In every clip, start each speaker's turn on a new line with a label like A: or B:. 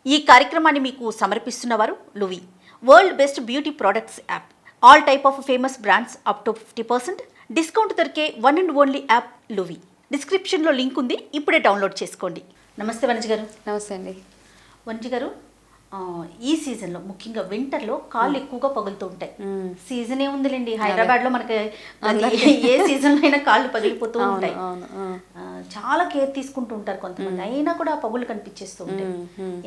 A: ఈ కార్యక్రమాన్ని మీకు సమర్పిస్తున్నవారు Luvi, world best beauty products app. All type of famous brands up to 50% discount దొరికే one and only app Luvi. డిస్క్రిప్షన్లో link ఉంది, ఇప్పుడే డౌన్లోడ్ చేసుకోండి. నమస్తే వనజ గారు.
B: నమస్తే అండి.
A: వనజ గారు, ఈ సీజన్లో ముఖ్యంగా వింటర్లో కాళ్ళు ఎక్కువగా పగులుతూ ఉంటాయి. సీజన్ ఏముందిలేండి, హైదరాబాద్లో మనకి ఏ సీజన్లో అయినా కాళ్ళు పగిలిపోతూ ఉంటాయి. చాలా కేర్ తీసుకుంటూ ఉంటారు కొంతమంది, అయినా కూడా పగులు కనిపించేస్తూ ఉంటాయి.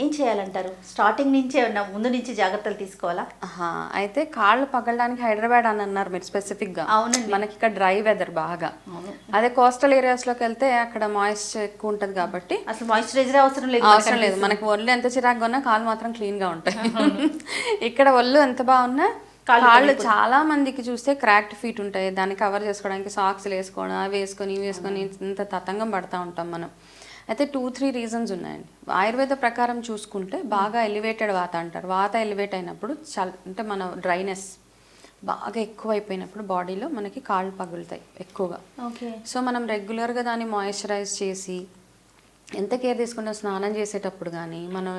A: ఏం చేయాలంటారు? స్టార్టింగ్ నుంచే ముందు నుంచి జాగ్రత్తలు తీసుకోవాలా?
B: అయితే కాళ్ళు పగలడానికి హైదరాబాద్ అని అన్నారు మీరు స్పెసిఫిక్గా.
A: అవునండి,
B: మనకి ఇక్కడ డ్రై వెదర్ బాగా. అదే కోస్టల్ ఏరియాస్లోకి వెళ్తే అక్కడ మాయిశ్చర్ ఎక్కువ ఉంటుంది కాబట్టి
A: అసలు మాయిశ్చరైజర్ అవసరం లేదు.
B: మనకి ఒళ్ళు ఎంత చిరాగ్గా ఉన్నా కాళ్ళు మాత్రం క్లీన్గా ఉంటాయి. ఇక్కడ ఒళ్ళు ఎంత బాగున్నా కాళ్ళు చాలా మందికి చూస్తే క్రాక్డ్ ఫీట్ ఉంటాయి. దాన్ని కవర్ చేసుకోవడానికి సాక్స్లు వేసుకోవడం, అవి వేసుకొని ఇంత తతంగం పడతా ఉంటాం మనం. అయితే 2-3 రీజన్స్ ఉన్నాయండి. ఆయుర్వేద ప్రకారం చూసుకుంటే బాగా ఎలివేటెడ్ వాత అంటారు. వాత ఎలివేట్ అయినప్పుడు అంటే మన డ్రైనెస్ బాగా ఎక్కువ అయిపోయినప్పుడు బాడీలో మనకి కాళ్ళు పగులుతాయి ఎక్కువగా. సో మనం రెగ్యులర్గా దాన్ని మాయిశ్చరైజ్ చేసి ఎంత కేర్ తీసుకుంటాం, స్నానం చేసేటప్పుడు కానీ మనం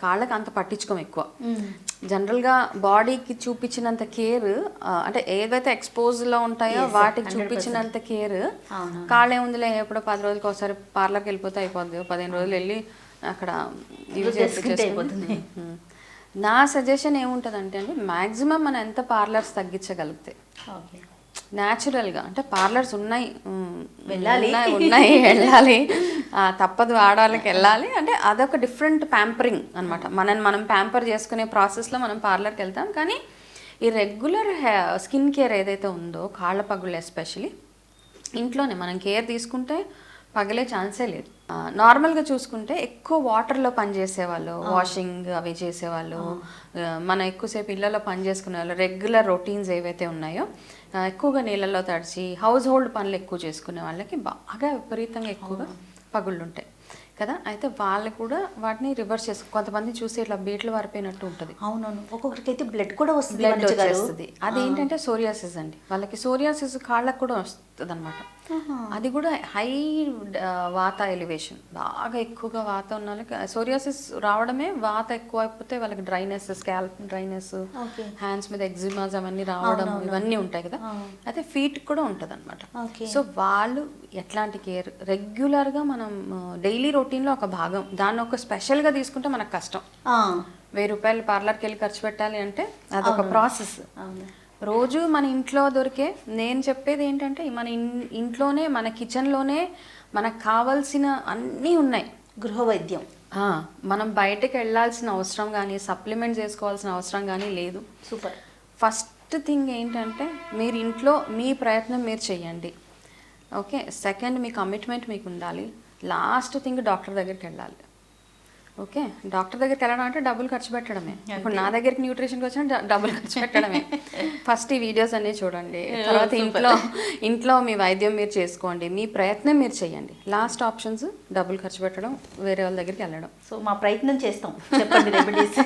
B: కాళ్ళకి అంత పట్టించుకోం ఎక్కువ. జనరల్గా బాడీకి చూపించినంత కేర్, అంటే ఏవైతే ఎక్స్పోజ్లో ఉంటాయో వాటికి చూపించినంత కేర్ కాళ్ళు ఏముందిలే, ఎప్పుడో 10 రోజులకి ఒకసారి పార్లర్కి వెళ్ళిపోతే అయిపోద్ది, 15 రోజులు వెళ్ళి అక్కడ యూజ్ అయిపోతుంది. నా సజెషన్ ఏముంటుందంటే అండి, మ్యాక్సిమం మనం ఎంత పార్లర్స్ తగ్గించగలిగితే న్యాచురల్గా, అంటే పార్లర్స్ ఉన్నాయి వెళ్ళాలి, తప్పదు, ఆడవాళ్ళకి వెళ్ళాలి అంటే అదొక డిఫరెంట్ ప్యాంపరింగ్ అనమాట. మనం ప్యాంపర్ చేసుకునే ప్రాసెస్లో మనం పార్లర్కి వెళ్తాం. కానీ ఈ రెగ్యులర్ స్కిన్ కేర్ ఏదైతే ఉందో, కాళ్ళ పగుళ్ళు ఎస్పెషలీ ఇంట్లోనే మనం కేర్ తీసుకుంటే పగిలే ఛాన్సే లేదు. నార్మల్గా చూసుకుంటే ఎక్కువ వాటర్లో పనిచేసేవాళ్ళు, వాషింగ్ అవి చేసేవాళ్ళు, మనం ఎక్కువసేపు ఇళ్లలో పని చేసుకునే వాళ్ళు, రెగ్యులర్ రొటీన్స్ ఏవైతే ఉన్నాయో ఎక్కువగా నీళ్ళల్లో తడిచి హౌస్ హోల్డ్ పనులు ఎక్కువ చేసుకునే వాళ్ళకి బాగా విపరీతంగా ఎక్కువగా పగుళ్ళు ఉంటాయి కదా. అయితే వాళ్ళు కూడా వాటిని రివర్స్ చేసుకో, కొంతమంది చూసి ఇట్లా బీట్లు వారిపోయినట్టు ఉంటుంది.
A: అవునవును, ఒక్కొక్కరికి అయితే బ్లడ్ కూడా వస్తుంది,
B: బ్లడ్ వచ్చేస్తుంది. అదేంటంటే సోరియాసిస్ అండి. వాళ్ళకి సోరియాసిస్ కాళ్ళకు కూడా వస్తుంది అనమాట. అది కూడా హై వాత ఎలివేషన్, బాగా ఎక్కువగా వాత ఉన్న వాళ్ళకి సోరియాసిస్ రావడమే. వాత ఎక్కువ అయిపోతే వాళ్ళకి డ్రైనెస్, స్కాల్ప్ డ్రైనెస్, హ్యాండ్స్ మీద ఎగ్జిమాస్ అవన్నీ రావడం, ఇవన్నీ ఉంటాయి కదా. అయితే ఫీట్ కూడా ఉంటుంది అనమాట. సో వాళ్ళు ఎట్లాంటి కేర్ రెగ్యులర్గా మనం డైలీ రొటీన్లో ఒక భాగం, దాన్ని ఒక స్పెషల్గా తీసుకుంటే మనకు కష్టం. 1000 రూపాయలు పార్లర్కి వెళ్ళి ఖర్చు పెట్టాలి అంటే అదొక ప్రాసెస్. రోజు మన ఇంట్లో దొరికే, నేను చెప్పేది ఏంటంటే మన ఇంట్లోనే, మన కిచెన్లోనే మనకు కావాల్సిన అన్నీ ఉన్నాయి.
A: గృహ వైద్యం.
B: మనం బయటకు వెళ్ళాల్సిన అవసరం కానీ, సప్లిమెంట్ చేసుకోవాల్సిన అవసరం కానీ లేదు.
A: సూపర్.
B: ఫస్ట్ థింగ్ ఏంటంటే మీరు ఇంట్లో మీ ప్రయత్నం మీరు చెయ్యండి. ఓకే. సెకండ్, మీ కమిట్మెంట్ మీకు ఉండాలి. లాస్ట్ థింగ్ డాక్టర్ దగ్గరికి వెళ్ళాలి. ఓకే. డాక్టర్ దగ్గరికి వెళ్ళడం అంటే డబ్బులు ఖర్చు పెట్టడమే. ఇప్పుడు నా దగ్గరికి న్యూట్రిషన్కి వచ్చిన డబ్బులు ఖర్చు పెట్టడమే. ఫస్ట్ ఈ వీడియోస్ అన్నీ చూడండి, తర్వాత ఇంట్లో మీ వైద్యం మీరు చేసుకోండి, మీ ప్రయత్నం మీరు చేయండి. లాస్ట్ ఆప్షన్స్ డబ్బులు ఖర్చు పెట్టడం, వేరే వాళ్ళ దగ్గరికి వెళ్ళడం.
A: సో మా ప్రయత్నం చేస్తాం, చెప్పండి రెమెడీస్.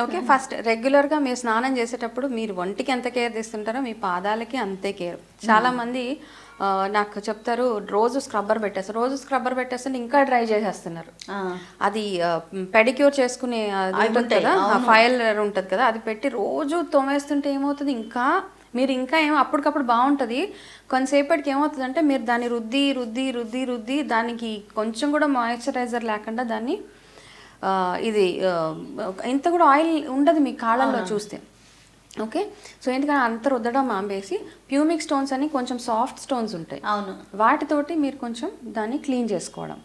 B: ఓకే. ఫస్ట్ రెగ్యులర్గా మీరు స్నానం చేసేటప్పుడు మీరు ఒంటికి ఎంత కేర్ తీసుకుంటారో మీ పాదాలకి అంతే కేర్. చాలామంది నాకు చెప్తారు, రోజు స్క్రబ్బర్ పెట్టేస్తుంటే ఇంకా డ్రై చేసేస్తున్నారు. అది పెడిక్యూర్ చేసుకునే ఉంటుంది కదా, ఫైల్ ఉంటుంది కదా, అది పెట్టి రోజు తోమేస్తుంటే ఏమవుతుంది, మీరు ఏమో అప్పటికప్పుడు బాగుంటుంది, కొంతసేపటికి ఏమవుతుందంటే మీరు దాన్ని రుద్ది దానికి కొంచెం కూడా మాయిశ్చరైజర్ లేకుండా దాన్ని ఇది ఇంత కూడా ఆయిల్ ఉండదు మీ కాళ్ళల్లో చూస్తే. ఓకే. సో ఎందుకంటే అంత రుద్దడం మాంబేసి ప్యూమిక్ స్టోన్స్ అని కొంచెం సాఫ్ట్ స్టోన్స్ ఉంటాయి, వాటితోటి మీరు కొంచెం దాన్ని క్లీన్ చేసుకోవడం.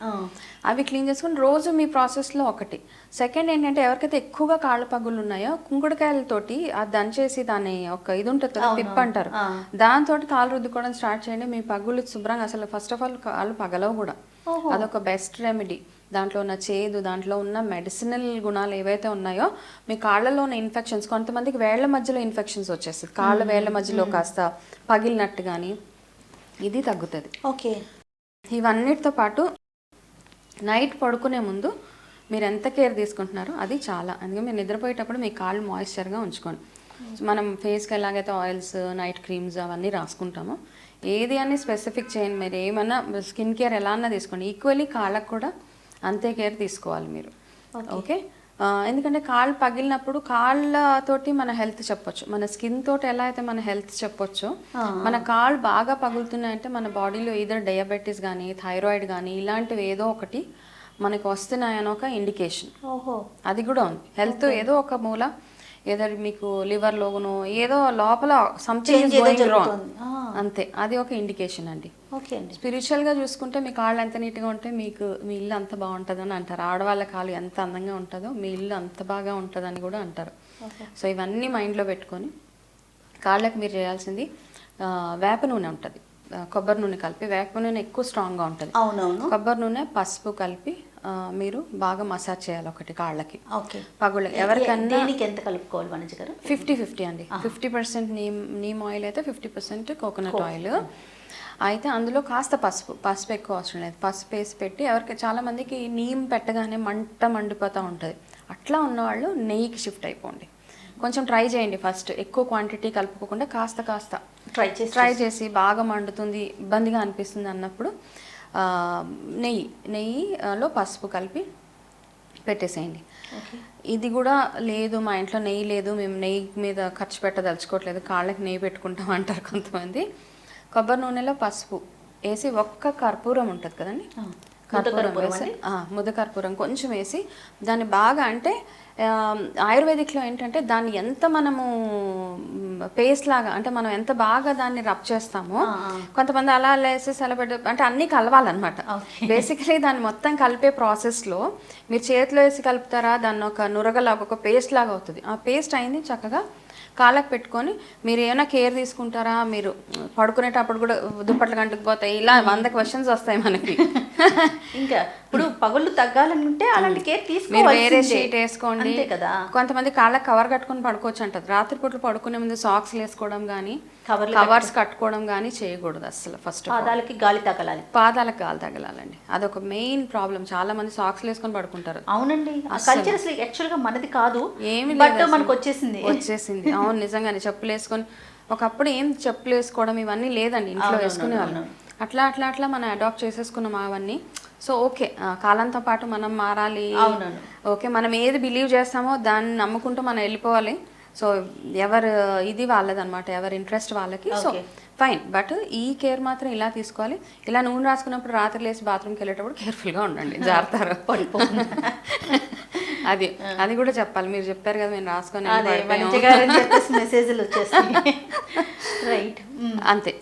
B: అవి క్లీన్ చేసుకుని రోజు మీ ప్రాసెస్లో ఒకటి. సెకండ్ ఏంటంటే ఎవరికైతే ఎక్కువగా కాళ్ళ పగులు ఉన్నాయో కుంకుడుకాయలతోటి అది దంచేసి దాన్ని ఒక ఇది ఉంటుంది కదా, పిప్ అంటారు, దాంతో కాళ్ళు రుద్దుకోవడం స్టార్ట్ చేయండి. మీ పగులు శుభ్రంగా, అసలు ఫస్ట్ ఆఫ్ ఆల్ కాళ్ళు పగలవు కూడా. అదొక బెస్ట్ రెమెడీ. దాంట్లో ఉన్న చేదు, దాంట్లో ఉన్న మెడిసినల్ గుణాలు ఏవైతే ఉన్నాయో మీ కాళ్ళలో ఉన్న ఇన్ఫెక్షన్స్, కొంతమందికి వేళ్ల మధ్యలో ఇన్ఫెక్షన్స్ వచ్చేస్తుంది, కాళ్ళ వేళ్ల మధ్యలో కాస్త పగిలినట్టు కానీ, ఇది తగ్గుతుంది.
A: ఓకే.
B: ఇవన్నిటితో పాటు నైట్ పడుకునే ముందు మీరు ఎంత కేర్ తీసుకుంటున్నారో అది చాలా. అందుకే మీరు నిద్రపోయేటప్పుడు మీ కాళ్ళు మాయిశ్చర్గా ఉంచుకోండి. మనం ఫేస్కి ఎలాగైతే ఆయిల్స్, నైట్ క్రీమ్స్ అవన్నీ రాసుకుంటామో ఏది అని స్పెసిఫిక్ చేయండి. మీరు ఏమన్నా స్కిన్ కేర్ ఎలా అన్నా తీసుకోండి, ఈక్వల్లీ కాళ్ళకు కూడా అంతే కేర్ తీసుకోవాలి మీరు. ఓకే. ఎందుకంటే కాళ్ళు పగిలినప్పుడు కాళ్ళతోటి మన హెల్త్ చెప్పొచ్చు, మన స్కిన్ తోటి ఎలా అయితే మన హెల్త్ చెప్పొచ్చు, మన కాళ్ళు బాగా పగులుతున్నాయంటే మన బాడీలో ఇదర్ డయాబెటీస్ కానీ థైరాయిడ్ కానీ ఇలాంటివి ఏదో ఒకటి మనకు వస్తున్నాయని ఒక ఇండికేషన్.
A: ఓహో,
B: అది కూడా ఉంది. హెల్త్ ఏదో ఒక మూల ఏదో మీకు లివర్లోనో ఏదో లోపల సంథింగ్ గోయింగ్ రాంగ్, అంతే, అది ఒక ఇండికేషన్ అండి.
A: ఓకే అండి.
B: స్పిరిచువల్గా చూసుకుంటే మీ కాళ్ళు ఎంత నీట్గా ఉంటే మీకు మీ ఇల్లు అంత బాగుంటుంది అని అంటారు. ఆడవాళ్ళ కాళ్ళు ఎంత అందంగా ఉంటుందో మీ ఇల్లు అంత బాగా ఉంటుందని కూడా అంటారు. సో ఇవన్నీ మైండ్లో పెట్టుకొని కాళ్ళకి మీరు చేయాల్సింది వేప నూనె ఉంటుంది, కొబ్బరి నూనె కలిపి, వేప నూనె ఎక్కువ స్ట్రాంగ్గా ఉంటుంది.
A: అవునవును.
B: కొబ్బరి నూనె పసుపు కలిపి మీరు బాగా మసాజ్ చేయాలి ఒకటి కాళ్ళకి.
A: ఓకే.
B: పగుళ్ళు ఎవరికన్నా
A: దీనికి ఎంత కలుపుకోవాలి వనజ గారు?
B: 50-50 అండి. 50% నీమ్ ఆయిల్ అయితే 50% కోకోనట్ ఆయిల్. అయితే అందులో కాస్త పసుపు ఎక్కువ అవసరం లేదు. పసుపు వేసి పెట్టి ఎవరికి చాలామందికి నీమ్ పెట్టగానే మండిపోతూ ఉంటుంది. అట్లా ఉన్నవాళ్ళు నెయ్యికి షిఫ్ట్ అయిపోండి. కొంచెం ట్రై చేయండి ఫస్ట్, ఎక్కువ క్వాంటిటీ కలుపుకోకుండా కాస్త ట్రై చేసి బాగా మండుతుంది ఇబ్బందిగా అనిపిస్తుంది అన్నప్పుడు నెయ్యిలో పసుపు కలిపి పెట్టేసేయండి. ఇది కూడా లేదు మా ఇంట్లో నెయ్యి లేదు, మేము నెయ్యి మీద ఖర్చు పెట్టదలుచుకోవట్లేదు, కాళ్ళకి నెయ్యి పెట్టుకుంటాం అంటారు కొంతమంది. కొబ్బరి నూనెలో పసుపు వేసి ఒక్క కర్పూరం ఉంటుంది కదండి, కర్పూరం వేసి ముద్ద కర్పూరం కొంచెం వేసి దాన్ని బాగా, అంటే ఆయుర్వేదిక్లో ఏంటంటే దాన్ని ఎంత మనము పేస్ట్ లాగా, అంటే మనం ఎంత బాగా దాన్ని రబ్ చేస్తామో, కొంతమంది అలా వేసేసి అలా పెట్టి అంటే అన్నీ కలవాలన్నమాట. బేసికలీ దాన్ని మొత్తం కలిపే ప్రాసెస్లో మీరు చేతిలో వేసి కలుపుతారా, దాన్ని ఒక నురగలాగా ఒక పేస్ట్ లాగా అవుతుంది. ఆ పేస్ట్ అయింది చక్కగా కాళ్ళకి పెట్టుకొని మీరు ఏమైనా కేర్ తీసుకుంటారా, మీరు పడుకునేటప్పుడు కూడా దుప్పట్లు కంటుకుపోతాయి, ఇలా 100 క్వశ్చన్స్ వస్తాయి మనకి.
A: ఇంకా ఇప్పుడు పగుళ్ళు తగ్గాలంటే అలాంటి కేర్ తీసుకోవాలి.
B: మీరు వేరే షీట్ వేసుకోండి
A: కదా.
B: కొంతమంది కాళ్ళకి కవర్ కట్టుకొని పడుకోవచ్చు అంటారు. రాత్రిపూట్లు పడుకునే ముందు సాక్స్ వేసుకోవడం కానీ కవర్స్ కట్టుకోవడం కానీ చేయకూడదు అసలు. ఫస్ట్
A: పాదాలకి గాలి తగలాలి,
B: పాదాలకు గాలి తగలాలండి, అదొక మెయిన్ ప్రాబ్లం. చాలా మంది సాక్స్ వేసుకొని పడుకుంటారు.
A: అవునండి, కల్చర్ అసలు యాక్చువల్ గా మనది కాదు,
B: ఏమి
A: మనకు వచ్చేసింది.
B: అవును నిజంగానే. చెప్పులు వేసుకొని ఒకప్పుడు ఏం చెప్పులు వేసుకోవడం ఇవన్నీ లేదండి, ఇంట్లో వేసుకునే వాళ్ళం. అట్లా మనం అడాప్ట్ చేసేసుకున్నాం అవన్నీ. సో ఓకే, కాలంతో పాటు మనం మారాలి. ఓకే, మనం ఏది బిలీవ్ చేస్తామో దాన్ని నమ్ముకుంటూ మనం వెళ్ళిపోవాలి. సో ఎవరు ఇది వాళ్ళదన్నమాట, ఎవరి ఇంట్రెస్ట్ వాళ్ళకి. సో ఫైన్, బట్ ఈ కేర్ మాత్రం ఇలా తీసుకోవాలి. ఇలా నూనె రాసుకున్నప్పుడు రాత్రి లేసి బాత్రూమ్కి వెళ్ళేటప్పుడు కేర్ఫుల్గా ఉండండి, జాగ్రత్త పడిపోతుంది. అది కూడా చెప్పాలి. మీరు చెప్పారు కదా మేము రాసుకొని
A: మెసేజ్లు వచ్చేస్తాయి. రైట్,
B: అంతే.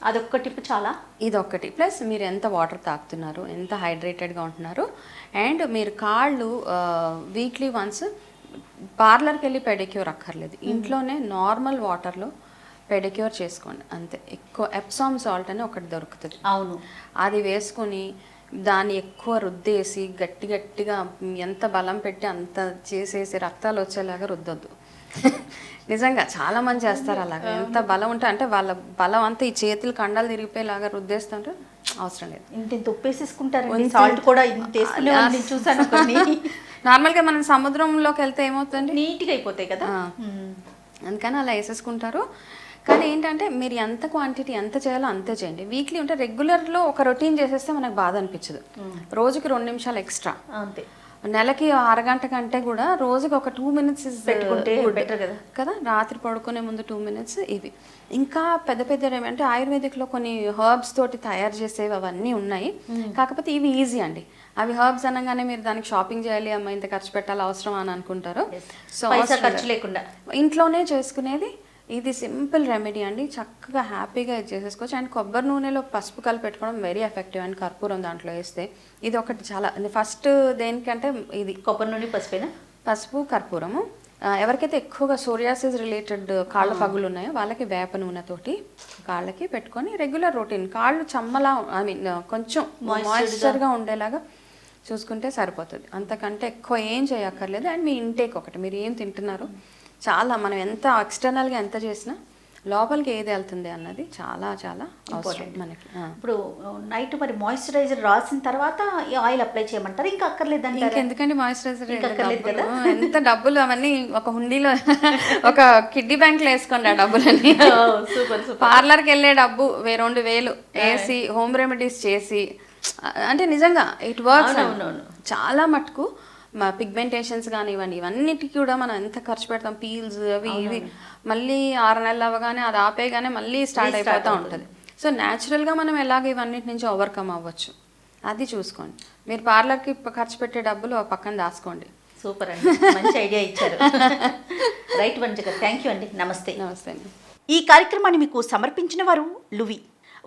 A: అదొక్క టిప్ చాలా.
B: ఇదొక్కటి, ప్లస్ మీరు ఎంత వాటర్ తాగుతున్నారు, ఎంత హైడ్రేటెడ్గా ఉంటున్నారు, అండ్ మీరు కాళ్ళు వీక్లీ వన్స్ పార్లర్కి వెళ్ళి పెడిక్యూర్ అక్కర్లేదు, ఇంట్లోనే నార్మల్ వాటర్లో పెడిక్యూర్ చేసుకోండి అంతే. ఎక్కువ ఎప్సామ్ సాల్ట్ అని ఒకటి దొరుకుతుంది,
A: అవును, అది
B: వేసుకొని దాన్ని ఎక్కువ రుద్దేసి గట్టిగా ఎంత బలం పెట్టి అంత చేసేసి రక్తాలు వచ్చేలాగా రుద్దొద్దు. నిజంగా చాలా మంది చేస్తారు అలాగా. ఎంత బలం ఉంటే అంటే వాళ్ళ బలం అంతా ఈ చేతులు కండాలు తిరిగిపోయేలాగా రుద్దేస్తుంటే అవసరం లేదు.
A: ఇంత ఉప్పేసేసుకుంటారు, సాల్ట్ కూడా చూసాను.
B: నార్మల్గా మనం సముద్రంలోకి వెళ్తే ఏమవుతుంది,
A: నీట్గా అయిపోతాయి కదా,
B: అందుకని అలా వేసేసుకుంటారు. కానీ ఏంటంటే మీరు ఎంత క్వాంటిటీ ఎంత చేయాలో అంతే చేయండి. వీక్లీ ఉంటే రెగ్యులర్లో ఒక రొటీన్ చేసేస్తే మనకు బాధ అనిపించదు. రోజుకి 2 నిమిషాలు ఎక్స్ట్రా, అంతే. నెలకి 1/2 గంట కంటే కూడా రోజుకి ఒక 2 minutes
A: పెట్టుకుంటే బెటర్
B: కదా. రాత్రి పడుకునే ముందు 2 minutes. ఇవి ఇంకా పెద్ద అంటే ఆయుర్వేదిక్లో కొన్ని హర్బ్స్ తోటి తయారు చేసేవి అవన్నీ ఉన్నాయి. కాకపోతే ఇవి ఈజీ అండి. అవి హర్బ్స్ అనగానే మీరు దానికి షాపింగ్ చేయాలి, అమ్మ ఇంత ఖర్చు పెట్టాలి అవసరం అని అనుకుంటారు. సో
A: ఖర్చు లేకుండా
B: ఇంట్లోనే చేసుకునేది ఇది సింపుల్ రెమెడీ అండి, చక్కగా హ్యాపీగా ఇది చేసేసుకోవచ్చు. అండ్ కొబ్బరి నూనెలో పసుపు కలిపి పెట్టుకోవడం వెరీ ఎఫెక్టివ్. అండ్ కర్పూరం దాంట్లో వేస్తే ఇది ఒకటి చాలా. ఫస్ట్ దేనికంటే ఇది
A: కొబ్బరి నూనె
B: పసుపు కర్పూరము. ఎవరికైతే ఎక్కువగా సోరియాసిస్ రిలేటెడ్ కాళ్ళ పగులు ఉన్నాయో వాళ్ళకి వేప నూనెతోటి కాళ్ళకి పెట్టుకొని రెగ్యులర్ రొటీన్ కాళ్ళు చెమ్మలా కొంచెం మాయిశ్చర్గా ఉండేలాగా చూసుకుంటే సరిపోతుంది. అంతకంటే ఎక్కువ ఏం చేయక్కర్లేదు. అండ్ మీ ఇంటేక్ ఒకటి, మీరు ఏం తింటున్నారు, చాలా మనం ఎంత ఎక్స్టర్నల్గా ఎంత చేసినా లోపలికి ఏది వెళ్తుంది అన్నది చాలా అవసరం మనకి.
A: ఇప్పుడు నైట్ మరి మాయిశ్చరైజర్ రాసిన తర్వాత ఈ ఆయిల్ అప్లై చేయమంటారు, ఇంకా అక్కర్లేదండి?
B: ఎందుకంటే మాయిశ్చరైజర్ ఎంత డబ్బులు అవన్నీ ఒక హుండీలో ఒక కిడ్డీ బ్యాంక్లో వేసుకోండి ఆ డబ్బులన్నీ. పార్లర్కి వెళ్ళే డబ్బు 2,000 వేసి హోమ్ రెమెడీస్ చేసి, అంటే నిజంగా ఇట్ వర్క్స్ చాలా మటుకు. పిగ్మెంటేషన్స్ కానివ్వండి, ఇవన్నిటికీ కూడా మనం ఎంత ఖర్చు పెడతాం, పీల్స్ అవి ఇవి, మళ్ళీ 6 నెలలు అవ్వగానే అది ఆపేయగానే మళ్ళీ స్టార్ట్ అయిపోతూ ఉంటుంది. సో న్యాచురల్గా మనం ఎలాగ ఇవన్నిటి నుంచి ఓవర్కమ్ అవ్వచ్చు అది చూసుకోండి. మీరు పార్లర్కి ఖర్చు పెట్టే డబ్బులు పక్కన దాచుకోండి.
A: సూపర్ అండి, మంచి ఐడియా ఇచ్చారు. రైట్ వనిజ గారు, థ్యాంక్ యూ అండి. నమస్తే.
B: నమస్తే అండి.
A: ఈ కార్యక్రమాన్ని మీకు సమర్పించిన వారు Luvi,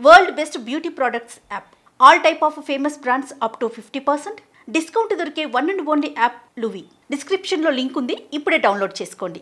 A: world best beauty products app. All type of famous brands up to 50% discount దొరికే one and only app Luvi. డిస్క్రిప్షన్లో లింక్ ఉంది, ఇప్పుడే డౌన్లోడ్ చేసుకోండి.